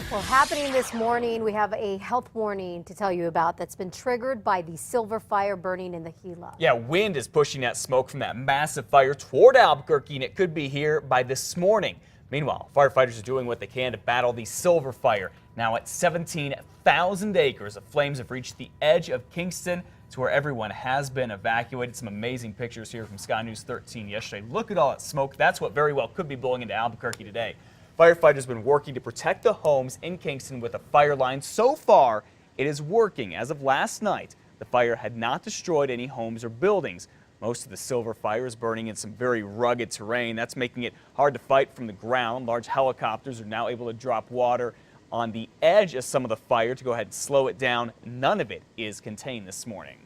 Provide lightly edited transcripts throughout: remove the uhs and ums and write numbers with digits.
Well, happening this morning, we have a health warning to tell you about that's been triggered by the silver fire burning in the Gila. Yeah, wind is pushing that smoke from that massive fire toward Albuquerque, and it could be here by this morning. Meanwhile, firefighters are doing what they can to battle the silver fire. Now at 17,000 acres, the flames have reached the edge of Kingston, to where everyone has been evacuated. Some amazing pictures here from Sky News 13 yesterday. Look at all that smoke. That's what very well could be blowing into Albuquerque today. Firefighters have been working to protect the homes in Kingston with a fire line. So far, it is working. As of last night, the fire had not destroyed any homes or buildings. Most of the silver fire is burning in some very rugged terrain. That's making it hard to fight from the ground. Large helicopters are now able to drop water on the edge of some of the fire to go ahead and slow it down. None of it is contained this morning.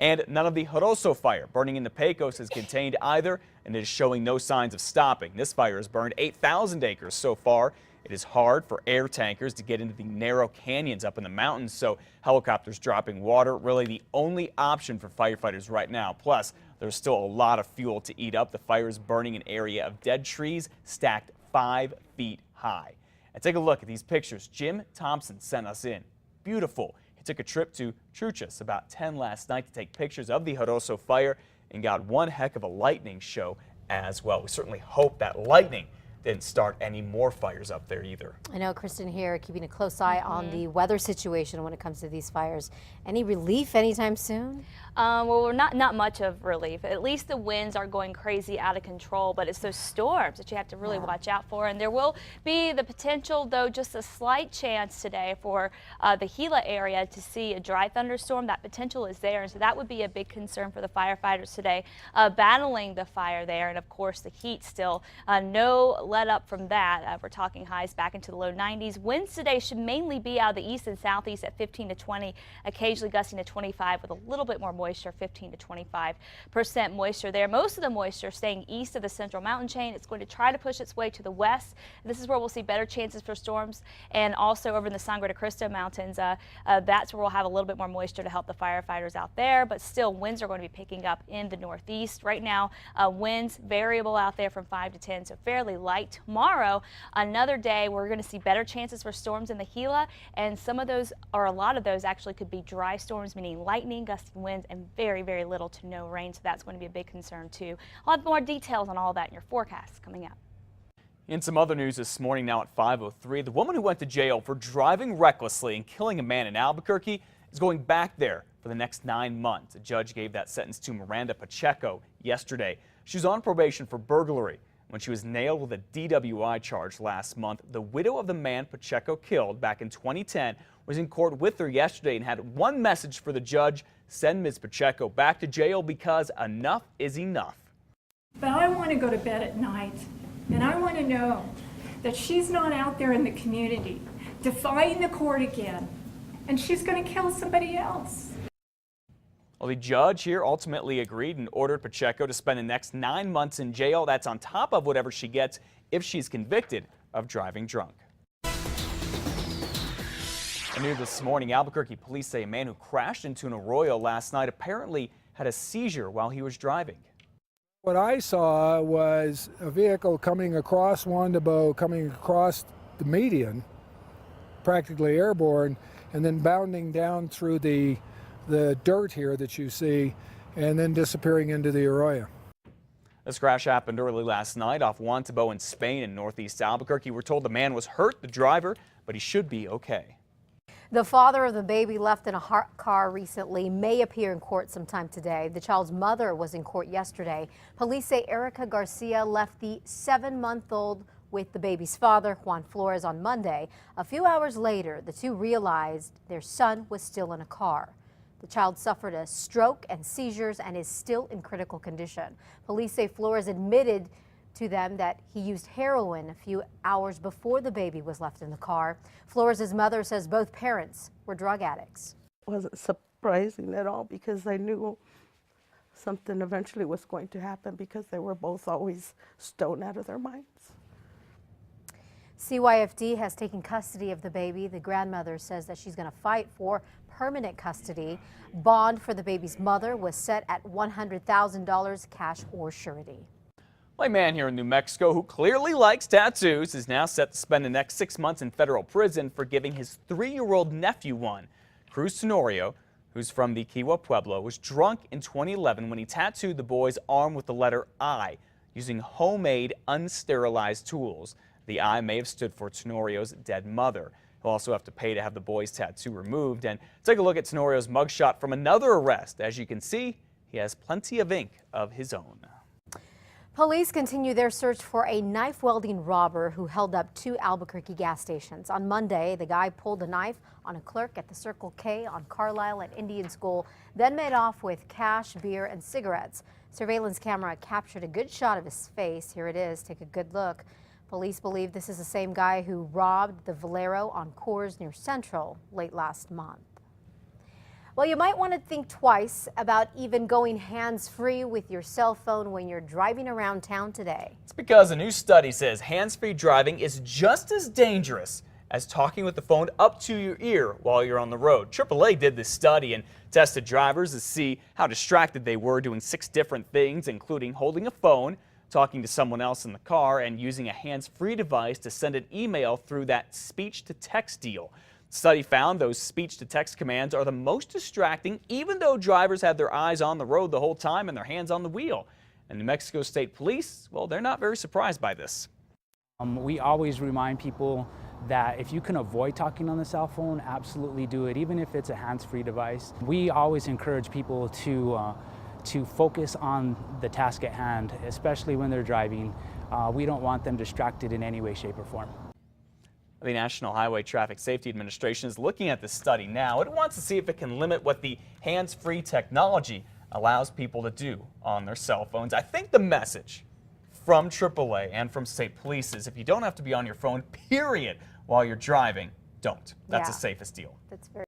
And none of the Joroso fire burning in the Pecos is contained either, and it is showing no signs of stopping. This fire has burned 8,000 acres so far. It is hard for air tankers to get into the narrow canyons up in the mountains, so helicopters dropping water really the only option for firefighters right now. Plus, there's still a lot of fuel to eat up. The fire is burning an area of dead trees stacked 5 feet high. And take a look at these pictures Jim Thompson sent us in. Beautiful. He took a trip to Truchas about 10 last night to take pictures of the Joroso fire and got one heck of a lightning show as well. We certainly hope that lightning didn't start any more fires up there either. I know Kristen here keeping a close eye on the weather situation when it comes to these fires. Any relief anytime soon? Well, we're not much of relief. At least the winds are going crazy out of control, but it's those storms that you have to really watch out for. And there will be the potential, though, just a slight chance today for the Gila area to see a dry thunderstorm. That potential is there, and so that would be a big concern for the firefighters today, battling the fire there. And of course, the heat still no let up from that. We're talking highs back into the low 90s. Winds today should mainly be out of the east and southeast at 15 to 20, occasionally gusting to 25 with a little bit more moisture, 15 to 25% moisture there. Most of the moisture staying east of the central mountain chain. It's going to try to push its way to the west. This is where we'll see better chances for storms, and also over in the Sangre de Cristo Mountains, that's where we'll have a little bit more moisture to help the firefighters out there, but still winds are going to be picking up in the northeast. Right now, winds variable out there from 5 to 10, so fairly light. Tomorrow, another day we're going to see better chances for storms in the Gila, and some of those, or a lot of those, actually could be dry storms, meaning lightning, gusting winds, and very, very little to no rain, so that's going to be a big concern too. I'll have more details on all that in your forecast coming up. In some other news this morning, now at 5:03, the woman who went to jail for driving recklessly and killing a man in Albuquerque is going back there for the next 9 months. A judge gave that sentence to Miranda Pacheco yesterday. She was on probation for burglary. When she was nailed with a DWI charge last month, the widow of the man Pacheco killed back in 2010 was in court with her yesterday and had one message for the judge: send Ms. Pacheco back to jail because enough is enough. But I want to go to bed at night, and I want to know that she's not out there in the community defying the court again, and she's going to kill somebody else. Well, the judge here ultimately agreed and ordered Pacheco to spend the next 9 months in jail. That's on top of whatever she gets if she's convicted of driving drunk. New this morning, Albuquerque police say a man who crashed into an arroyo last night apparently had a seizure while he was driving. What I saw was a vehicle coming across Wandabo, coming across the median, practically airborne, and then bounding down through the dirt here that you see, and then disappearing into the arroyo. This crash happened early last night off Wantabo in Spain in northeast Albuquerque. We're told the man was hurt, the driver, but he should be okay. The father of the baby left in a hot car recently may appear in court sometime today. The child's mother was in court yesterday. Police say Erica Garcia left the 7-month-old with the baby's father, Juan Flores, on Monday. A few hours later, the two realized their son was still in a car. The child suffered a stroke and seizures and is still in critical condition. Police say Flores admitted to them that he used heroin a few hours before the baby was left in the car. Flores' mother says both parents were drug addicts. It wasn't surprising at all because I knew something eventually was going to happen because they were both always stoned out of their minds. CYFD has taken custody of the baby. The grandmother says that she's going to fight for permanent custody. Bond for the baby's mother was set at $100,000 cash or surety. Well, a man here in New Mexico who clearly likes tattoos is now set to spend the next 6 months in federal prison for giving his 3-year-old nephew one. Cruz Tenorio, who's from the Kiowa Pueblo, was drunk in 2011 when he tattooed the boy's arm with the letter I using homemade, unsterilized tools. The I may have stood for Tenorio's dead mother. He'll also have to pay to have the boy's tattoo removed. And take a look at Tenorio's mugshot from another arrest. As you can see, he has plenty of ink of his own. Police continue their search for a knife-wielding robber who held up 2 Albuquerque gas stations. On Monday, the guy pulled a knife on a clerk at the Circle K on Carlisle and Indian School, then made off with cash, beer, and cigarettes. Surveillance camera captured a good shot of his face. Here it is. Take a good look. Police believe this is the same guy who robbed the Valero on Coors near Central late last month. Well, you might want to think twice about even going hands-free with your cell phone when you're driving around town today. It's because a new study says hands-free driving is just as dangerous as talking with the phone up to your ear while you're on the road. AAA did this study and tested drivers to see how distracted they were doing 6 different things, including holding a phone, talking to someone else in the car, and using a hands-free device to send an email through that speech-to-text deal. The study found those speech-to-text commands are the most distracting, even though drivers had their eyes on the road the whole time and their hands on the wheel. And New Mexico State Police, well, they're not very surprised by this. We always remind people that if you can avoid talking on the cell phone, absolutely do it, even if it's a hands-free device. We always encourage people to focus on the task at hand, especially when they're driving. We don't want them distracted in any way, shape, or form. The National Highway Traffic Safety Administration is looking at this study now. It wants to see if it can limit what the hands-free technology allows people to do on their cell phones. I think the message from AAA and from state police is if you don't have to be on your phone, period, while you're driving, don't. That's the safest deal. That's very